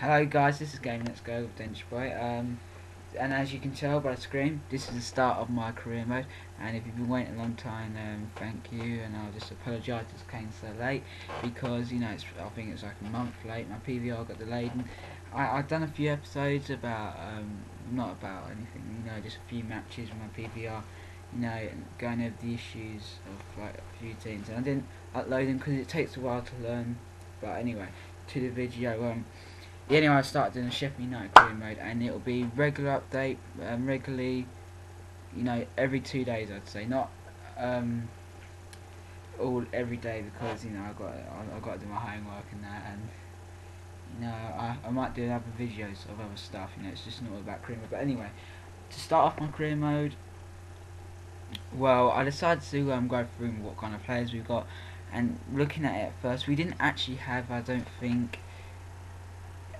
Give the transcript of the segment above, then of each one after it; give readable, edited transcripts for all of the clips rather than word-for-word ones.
Hello guys, this is Go Dench boy. And as you can tell by the screen, this is the start of my career mode. And if you've been waiting a long time, thank you. And I'll just apologise it came so late because I think it's like a month late. My PVR got delayed. And I've done a few episodes about not about anything, just a few matches with my PVR. Going over the issues of like a few teams, and I didn't upload them because it takes a while to learn. But anyway, to the video. Anyway, I started doing a Sheffield Utd Career mode, and it'll be regular update, regularly, every 2 days I'd say, not all every day because I got to do my homework and that, and I might do other videos of other stuff. It's just not all about career mode. But anyway, to start off my career mode, well, I decided to go through what kind of players we've got, and looking at it at first, we didn't actually have, I don't think,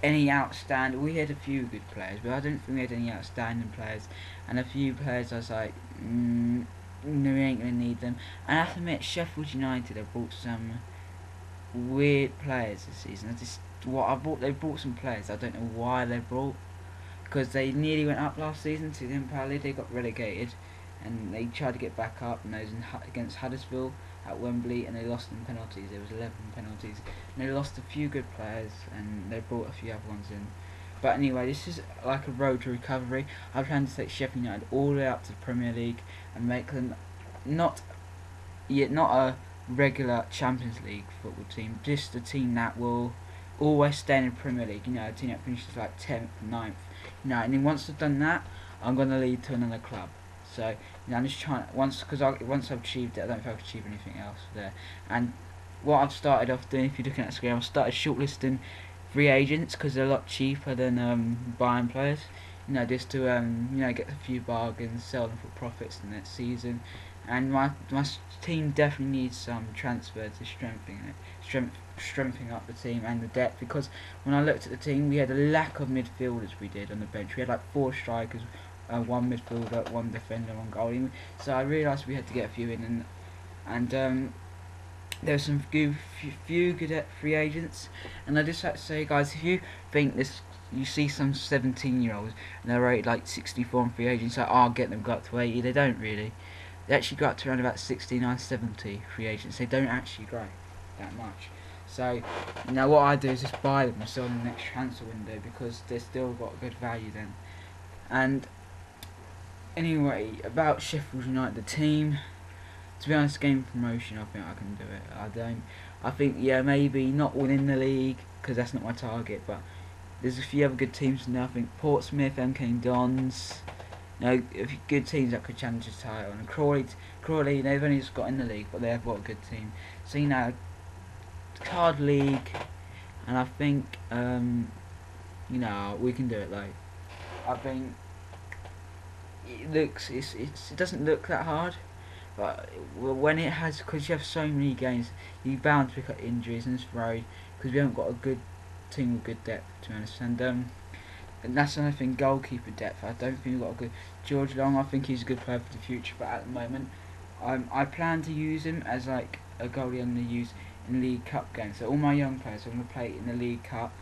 any outstanding. We had a few good players, but I don't think we had any outstanding players. And a few players I was like, no, we ain't gonna need them. And I have to admit, Sheffield United have brought some weird players this season. They brought some players I don't know why they brought, because they nearly went up last season to the Empire League. They got relegated, and they tried to get back up, and they was against Huddersfield at Wembley, and they lost in penalties. There was 11 penalties, and they lost a few good players, and they brought a few other ones in. But anyway, this is like a road to recovery. I plan to take Sheffield United all the way up to the Premier League and make them not a regular Champions League football team, just a team that will always stay in the Premier League. A team that finishes like 10th, 9th. And then once I've done that, I'm gonna lead to another club. So I'm just trying once I've achieved it, I don't think I can achieve anything else there. And what I've started off doing, if you're looking at the screen, I've started shortlisting free agents because they're a lot cheaper than buying players. Just to get a few bargains, sell them for profits the next season. And my team definitely needs some transfers to strengthening up the team and the depth, because when I looked at the team, we had a lack of midfielders. We did on the bench. We had like 4 strikers, 1 midfielder, 1 defender, 1 goalie. So I realised we had to get a few in, and there's some few good free agents. And I just like to say, guys, if you think this, you see some 17-year-olds and they're rated like 64 on free agents, like, I'll get them go up to 80. They don't really. They actually go up to around about 69, 70 free agents. They don't actually grow that much. So what I do is just buy them and sell them in the next transfer window, because they've still got good value then. And anyway, about Sheffield United, the team, to be honest, game promotion, I think I can do it. I think, maybe not winning the league, because that's not my target, but there's a few other good teams in there. I think Portsmouth, MK Dons, a few good teams that could challenge the title. And Crawley, they've only just got in the league, but they've got a good team. So card league, and I think we can do it though. I think it doesn't look that hard, but when it has, because you have so many games, you're bound to pick up injuries in this road, because we haven't got a good team with good depth, to be honest. And that's another thing, goalkeeper depth. I don't think we've got a good George Long. I think he's a good player for the future, but at the moment, I plan to use him as like a goalie I'm going to use in League Cup games. So all my young players, I'm going to play in the League Cup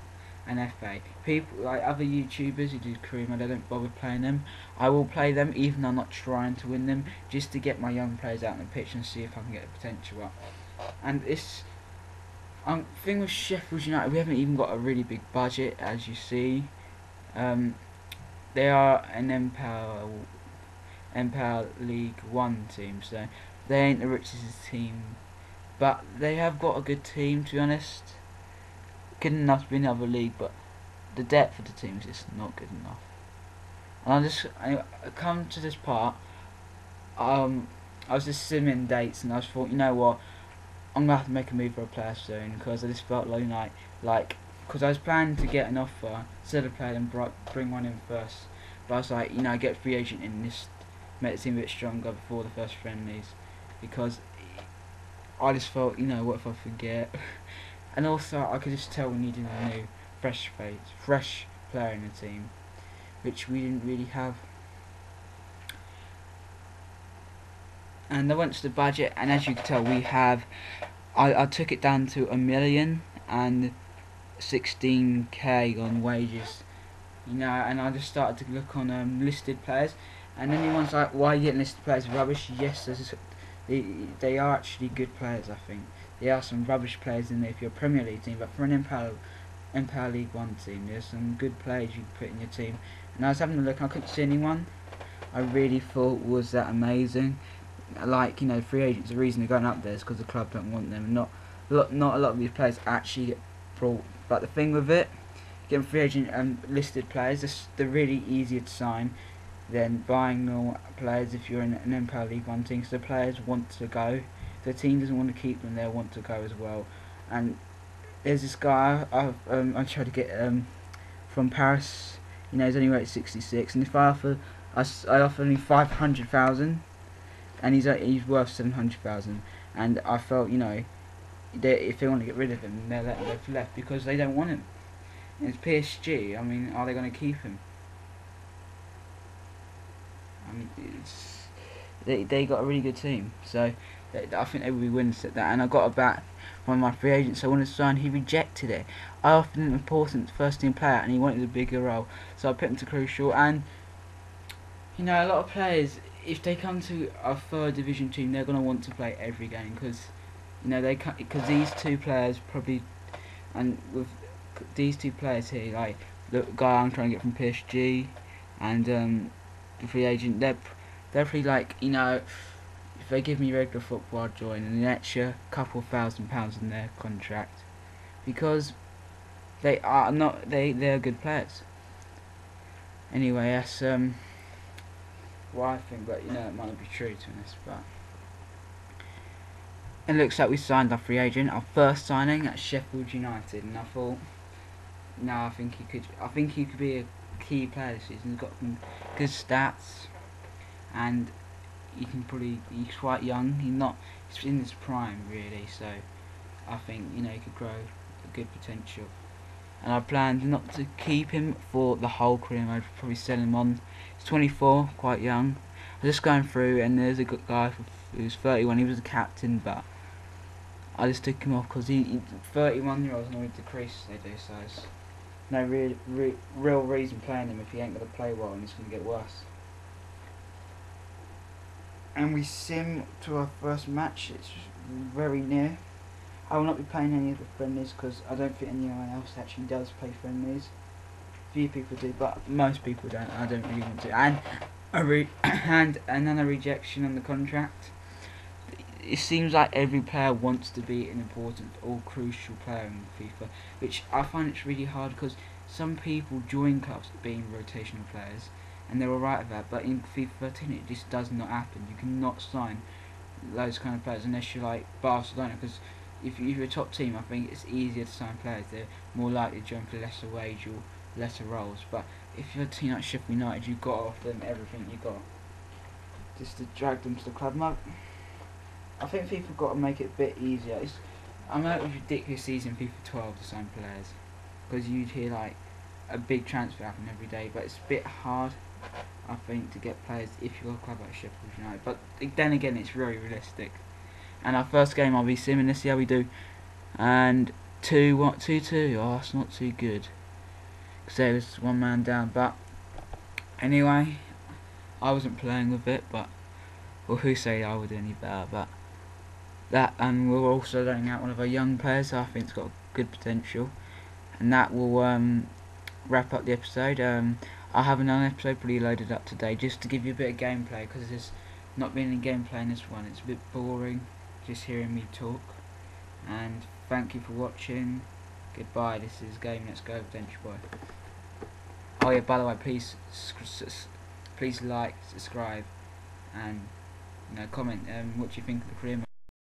and FA. People like other YouTubers who do career mode, I don't bother playing them. I will play them even though I'm not trying to win them, just to get my young players out on the pitch and see if I can get the potential up. And it's thing with Sheffield United, we haven't even got a really big budget, as you see. They are an Empire League 1 team, so they ain't the richest team, but they have got a good team, to be honest. Good enough to be in another league, but the depth of the team is just not good enough. And I come to this part. I was just simming dates, and I just thought, you know what, I'm gonna have to make a move for a player soon, because I just felt like because I was planning to get an offer instead of playing and bring one in first. But I was like, get a free agent in this, make the team a bit stronger before the first friendlies, because I just felt, what if I forget? And also, I could just tell we needed a new, fresh player in the team, which we didn't really have. And I went to the budget, and as you can tell, we have. I took it down to 1 million, and 16k on wages, you know, and I just started to look on listed players, and anyone's like, why are you getting listed players rubbish? Yes, they are actually good players. I think there are some rubbish players in there if you're a Premier League team, but for an Empire League 1 team, there's some good players you can put in your team. And I was having a look, and I couldn't see anyone I really thought was that amazing. Like, you know, free agents, the reason they're going up there is because the club don't want them, and not a lot of these players actually get brought. But the thing with it, getting free agent and listed players, they're really easier to sign than buying normal players if you're in an Empire League 1 team, because the players want to go. If the team doesn't want to keep them, they'll want to go as well. And there's this guy I tried to get from Paris. You know, he's only rated 66, and if I offer him 500,000, and he's worth 700,000, and I felt, you know, if they want to get rid of him, they'll let him go for left because they don't want him. And it's PSG. I mean, are they going to keep him? I mean, they got a really good team, so I think they will be winners at that. And I got about one of my free agents I wanted to sign. He rejected it. I offered him an important first team player, and he wanted a bigger role, so I put him to crucial. And you know, a lot of players, if they come to a third division team, they're going to want to play every game because, you know, because these two players probably, and with these two players here, like the guy I'm trying to get from PSG, and the free agent, they're pretty, like, you know, if they give me regular football, I'll join, and an extra couple £1,000 in their contract because they're good players. Anyway, that's what I think, but you know, it might not be true to this, but it looks like we signed our free agent, our first signing at Sheffield United, and I thought, no, I think he could be a key player this season. He's got some good stats, and he's quite young. He's in his prime really, so I think, you know, he could grow a good potential. And I planned not to keep him for the whole career. I'd probably sell him on. He's 24, quite young. I was just going through, and there's a good guy who's 31. He was a captain, but I just took him off because 31-year-olds normally decrease. They do, so there's no real reason playing him if he ain't going to play well, and it's going to get worse. And we sim to our first match. It's very near. I will not be playing any of the friendlies because I don't think anyone else actually does play friendlies. Few people do, but most people don't. I don't really want to. And another rejection on the contract. It seems like every player wants to be an important or crucial player in FIFA, which I find it's really hard because some people join clubs being rotational players, and they're alright with that. But in FIFA 13, it just does not happen. You cannot sign those kind of players unless you're like Barcelona, because if you're a top team, I think it's easier to sign players. They're more likely to jump for lesser wage or lesser roles. But if you're a team like Sheffield United, you've got to offer them everything you got just to drag them to the club. I think FIFA got to make it a bit easier. I know it was ridiculous season FIFA 12 to sign players because you'd hear like a big transfer happen every day, but it's a bit hard, I think, to get players if you're a club like Sheffield United. But then again, it's very realistic. And our first game, I'll be simming. Let's see how we do. And 2-2. Oh, that's not too good. Because there was one man down. But anyway, I wasn't playing with it. But well, who say I would do any better? But that, and we're also letting out one of our young players. I think it's got good potential. And that will wrap up the episode. I'll have another episode pretty loaded up today, just to give you a bit of gameplay, because there's not been any gameplay in this one. It's a bit boring just hearing me talk. And thank you for watching. Goodbye. This is Game Let's Go Dench Boy. Oh yeah, by the way, please like, subscribe, and comment what you think of the career mode.